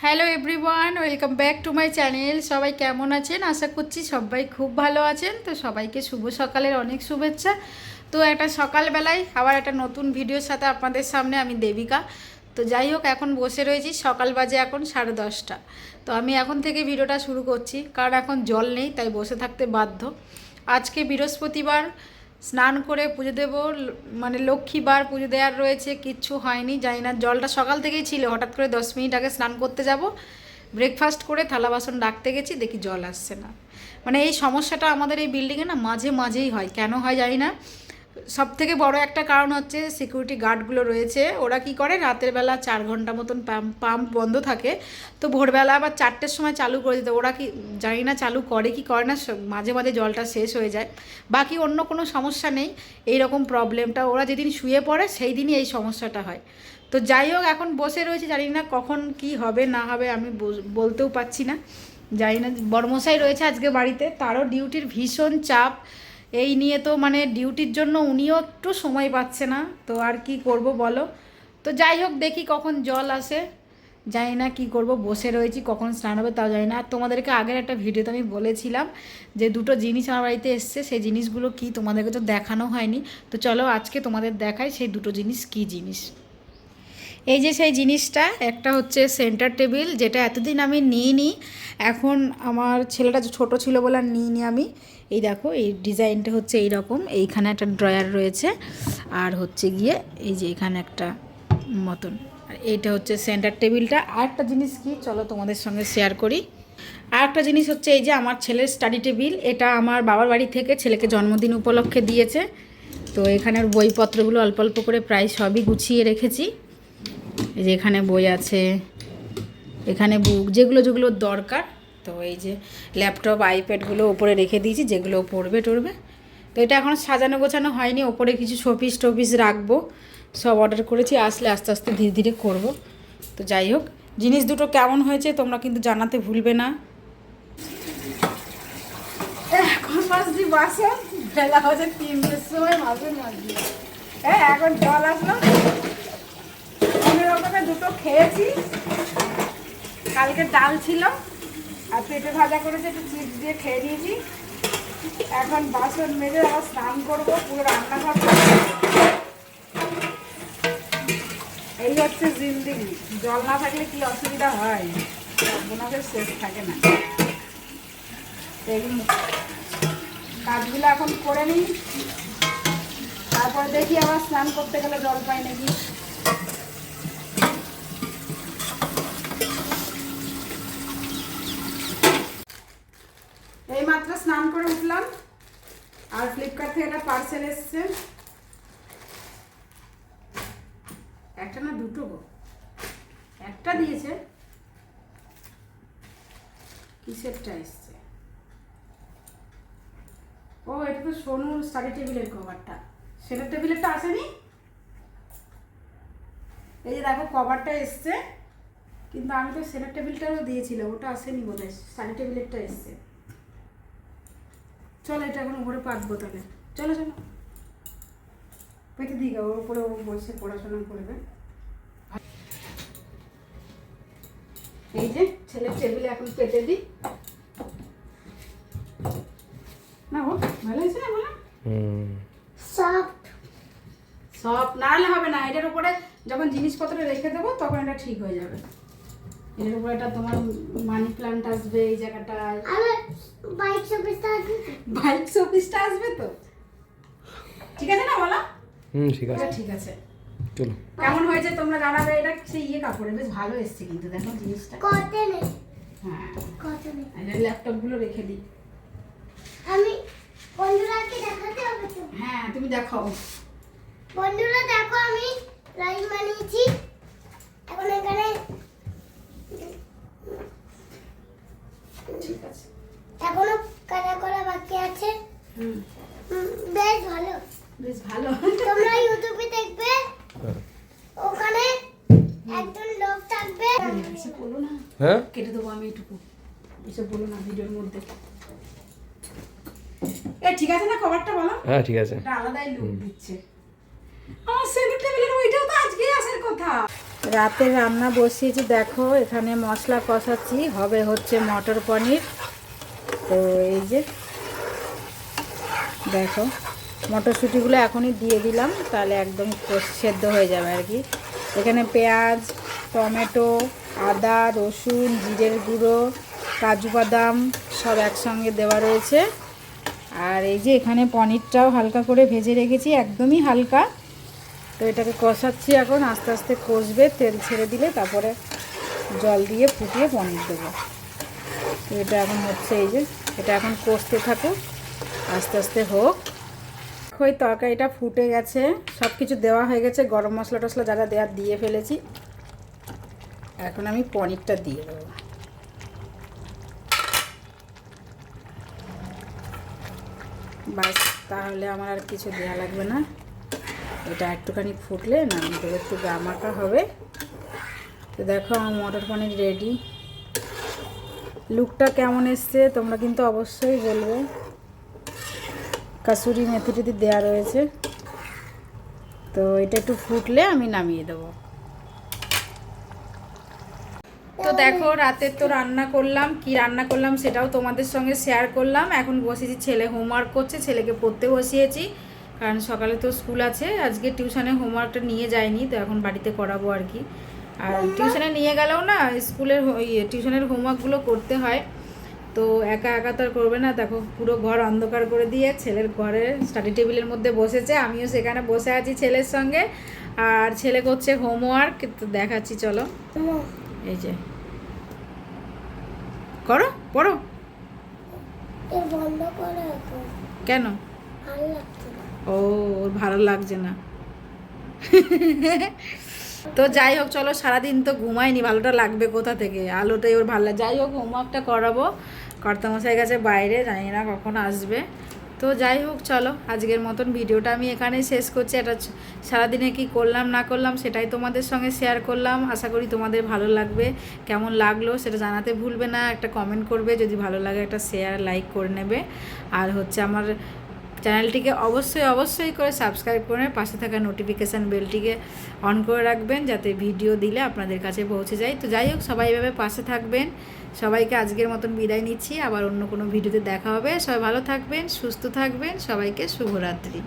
Hello everyone, welcome back to my channel. সবাই কেমন আছেন? আশা করছি সবাই খুব ভালো আছেন। তো সবাইকে শুভ সকালের অনেক শুভেচ্ছা। তো একটা সকালবেলায় আবার একটা নতুন ভিডিওর সাথে আপনাদের সামনে আমি দেবিকা। তো যাই হোক, এখন বসে রয়েছি, সকাল বাজে এখন 10:30। তো আমি এখন থেকে ভিডিওটা শুরু করছি, কারণ এখন জল নেই, তাই বসে থাকতে বাধ্য। আজকে বৃহস্পতিবার, স্নান করে পুজো দেবো, মানে লক্ষ্মীবার পুজো দেওয়ার রয়েছে, কিচ্ছু হয়নি। জানি না, জলটা সকাল থেকেই ছিল, হঠাৎ করে 10 মিনিট আগে স্নান করতে যাব, ব্রেকফাস্ট করে থালা বাসন রাখতে গেছি, দেখি জল আসছে না। মানে এই সমস্যাটা আমাদের এই বিল্ডিংয়ে না মাঝে মাঝেই হয়, কেন হয় জানি না। সব থেকে বড় একটা কারণ হচ্ছে সিকিউরিটি গার্ডগুলো রয়েছে, ওরা কি করে রাতের বেলা 4 ঘন্টা মতন পাম্প বন্ধ থাকে, তো ভোরবেলা আবার 4টের সময় চালু করে দিতে। ওরা কি জানি না চালু করে কি করে না, মাঝে মাঝে জলটা শেষ হয়ে যায়। বাকি অন্য কোনো সমস্যা নেই, এই রকম প্রবলেমটা ওরা যেদিন শুয়ে পড়ে সেই দিনই এই সমস্যাটা হয়। তো যাই হোক, এখন বসে রয়েছে, জানি না কখন কি হবে না হবে, আমি বলতেও পারছি না। জানি না, বড়মশাই রয়েছে আজকে বাড়িতে, তারও ডিউটির ভীষণ চাপ। এই নিয়ে তো মানে ডিউটির জন্য উনিও একটু সময় পাচ্ছে না, তো আর কি করব বলো। তো যাই হোক, দেখি কখন জল আসে। জানি না কি করব, বসে রয়েছি, কখন স্নান হবে তাও জানি না। আর তোমাদেরকে আগের একটা ভিডিওতে আমি বলেছিলাম যে দুটো জিনিস আমার বাড়িতে এসছে, সেই জিনিসগুলো কি তোমাদেরকে তো দেখানো হয়নি। তো চলো আজকে তোমাদের দেখাই সেই দুটো জিনিস কি জিনিস। এই যে সেই জিনিসটা, একটা হচ্ছে সেন্টার টেবিল, যেটা এতদিন আমি নিইনি। এখন আমার ছেলেটা ছোট ছিল বলে আর নিইনি আমি। এই দেখো, এই ডিজাইনটা হচ্ছে এই রকম, এইখানে একটা ড্রয়ার রয়েছে, আর হচ্ছে গিয়ে এই যে এখানে একটা মতন। আর এইটা হচ্ছে সেন্টার টেবিলটা। আর একটা জিনিস কি, চলো তোমাদের সঙ্গে শেয়ার করি। আর একটা জিনিস হচ্ছে এই যে আমার ছেলের স্টাডি টেবিল, এটা আমার বাবার বাড়ি থেকে ছেলেকে জন্মদিন উপলক্ষে দিয়েছে। তো এখানের বইপত্রগুলো অল্প অল্প করে প্রায় সবই গুছিয়ে রেখেছি। এই যে এখানে বই আছে, এখানে বুক, যেগুলো যেগুলো দরকার। তো এই যে ল্যাপটপ আইপ্যাডগুলো ওপরে রেখে দিয়েছি, যেগুলো পড়বে টড়বে। তো এটা এখন সাজানো গোছানো হয়নি, ওপরে কিছু শোপিস টোপিস রাখবো, সব অর্ডার করেছি, আসলে আস্তে আস্তে ধীরে ধীরে করব। তো যাই হোক, জিনিস দুটো কেমন হয়েছে তোমরা কিন্তু জানাতে ভুলবে না। এখন মাছদি বাসন, বেলা হচ্ছে 3টের সময় বাসন মাজছি। হ্যাঁ, এখন জল আসলো, রকমের দুটো খেয়েছি। কালকে ডাল ছিল আর পেঁপে ভাজা করেছে, একটু চিপস দিয়ে খেয়ে নিয়েছি। এখন বাসন মেজে আবার স্নান করবো, পুরো রান্নাঘর। এই হচ্ছে জিন্দিগি, জল না থাকলে কি অসুবিধা হয়, বোনাদের শেষ থাকে না। এগুলো কাজগুলো এখন করে নিই, তারপরে দেখি আবার স্নান করতে গেলে জল পাই নাকি। এই মাত্র স্নান করে উঠলাম, আর ফ্লিপকার্ট থেকে একটা পার্সেল এসছে। একটা না দুটো গো, একটা দিয়েছে, কিসেরটা এসছে? ও, এটা তো সোনুর স্টাডি টেবিলের কভারটা, সেটার টেবিলেরটা আসেনি। এই যে দেখো কভারটা এসছে, কিন্তু আমি তো সেটার টেবিলটাও দিয়েছিলাম, ওটা আসেনি বোধ হয়, স্টাডি টেবিলেরটা এসছে। চলো এটা এখন উপরে পাতবো তাহলে, চলো চলো পেতে দিই, ওর উপরে ও বসে পড়াশোনা করবে। এই যে ছেলের টেবিলে এখন পেতে দিই। না ও ভালো হয়েছে না, বলো সফট সফট না হলে হবে না। এটার উপরে যখন জিনিসপত্র রেখে দেবো তখন এটা ঠিক হয়ে যাবে। এর উপরে এটা তোমার মানি প্ল্যান্ট আসবে এই জায়গাটায়, বাইক শোপিসটা আসবে তো। ঠিক আছে না বলো? ঠিক আছে, ঠিক আছে। চলো, কেমন হয়েছে তোমরা জানাবে। এটা সেই ইয়ে কাপড়ে বেশ ভালো এসছে কিন্তু, দেখো জিনিসটা কটনে। হ্যাঁ কটনে। আর ল্যাপটপ গুলো রেখে দিই আমি, বন্ধুরাকে দেখাতে হবে তো। হ্যাঁ তুমি দেখাও। বন্ধুরা দেখো, আমি লাইন বানিয়েছি, এখন এখানে ঠিক আছে, এখনো কাটা করা বাকি আছে। বেশ ভালো, বেশ ভালো। তোমরা ইউটিউবে দেখবে, ওখানে একজন লোক থাকবে। এসে বলো না, হ্যাঁ কেটে দেবো আমি এটুকু, এসে বলো না ভিডিওর মধ্যে। এ ঠিক আছে না খবরটা বলো? হ্যাঁ ঠিক আছে, এটা আলাদাই লুক দিচ্ছে। আমার সেন্টার টেবিলের ওইটাও তো আজকেই আসার কথা। রাতে রান্না বসিয়েছি, দেখো এখানে মশলা কষাচ্ছি, হবে হচ্ছে মটর পনির। তো এই যে দেখো মটরশুঁটিগুলো এখনই দিয়ে দিলাম, তাহলে একদম সেদ্ধ হয়ে যাবে আর কি। এখানে পেঁয়াজ, টমেটো, আদা, রসুন, জিরের গুঁড়ো, কাজু বাদাম সব একসঙ্গে দেওয়া রয়েছে। আর এই যে এখানে পনিরটাও হালকা করে ভেজে রেখেছি, একদমই হালকা। তো এটাকে কষাচ্ছি এখন, আস্তে আস্তে কষবে, তেল ছেড়ে দিলে তারপরে জল দিয়ে ফুটিয়ে পনির দেবো। তো এটা এখন হচ্ছে, এই যে এটা এখন কষতে থাকুক, আস্তে আস্তে হোক। ওই তরকারিটা ফুটে গেছে, সব কিছু দেওয়া হয়ে গেছে, গরম মশলা টশলা যারা দেওয়ার দিয়ে ফেলেছি। এখন আমি পনিরটা দিয়ে দেবো। বাস, তাহলে আমার আর কিছু দেওয়া লাগবে না। এটা একটুখানি ফুটলে নামিয়ে দেবো, একটু গামাখা হবে। তো দেখো আমার মটর পনির রেডি। লুকটা কেমন এসছে তোমরা কিন্তু অবশ্যই বলবে। কাসুরি মেথি টেথি দেওয়া রয়েছে। তো এটা একটু ফুটলে আমি নামিয়ে দেবো। তো দেখো রাতে তো রান্না করলাম, কি রান্না করলাম সেটাও তোমাদের সঙ্গে শেয়ার করলাম। এখন বসেছি, ছেলে হোমওয়ার্ক করছে, ছেলেকে পড়তে বসিয়েছি, কারণ সকালে তো স্কুল আছে। আজকে টিউশনে হোমওয়ার্কটা নিয়ে যায়নি, তো এখন বাড়িতে করাবো আর কি। আর টিউশনে নিয়ে গেলেও না, স্কুলের টিউশনের হোমওয়ার্কগুলো করতে হয়, তো একা একা তো আর করবে না। দেখো পুরো ঘর অন্ধকার করে দিয়ে ছেলের ঘরে স্টাডি টেবিলের মধ্যে বসেছে, আমিও সেখানে বসে আছি ছেলের সঙ্গে। আর ছেলে করছে হোমওয়ার্ক, তো দেখাচ্ছি চলো। এই যে করো, পড়ো। কেন? ও, ওর ভালো লাগছে না। তো যাই হোক চলো, সারাদিন তো ঘুমায়নি, ভালোটা লাগবে কোথা থেকে, আলোটাই ওর ভালো লাগে। যাই হোক হোমওয়ার্কটা করাবো, কর্তামশাই গেছে বাইরে, জানি না কখন আসবে। তো যাই হোক চলো, আজকের মতন ভিডিওটা আমি এখানেই শেষ করছি। এটা সারাদিনে কি করলাম না করলাম সেটাই তোমাদের সঙ্গে শেয়ার করলাম। আশা করি তোমাদের ভালো লাগবে। কেমন লাগলো সেটা জানাতে ভুলবে না, একটা কমেন্ট করবে, যদি ভালো লাগে একটা শেয়ার লাইক করে নেবে। আর হচ্ছে আমার চ্যানেলটিকে অবশ্যই করে সাবস্ক্রাইব করে পাশে থাকা নোটিফিকেশান বেলটিকে অন করে রাখবেন, যাতে ভিডিও দিলে আপনাদের কাছে পৌঁছে যায়। তো যাই হোক সবাই এভাবে পাশে থাকবেন। সবাইকে আজকের মতন বিদায় নিচ্ছি, আবার অন্য কোনো ভিডিওতে দেখা হবে। সবাই ভালো থাকবেন, সুস্থ থাকবেন, সবাইকে শুভরাত্রি।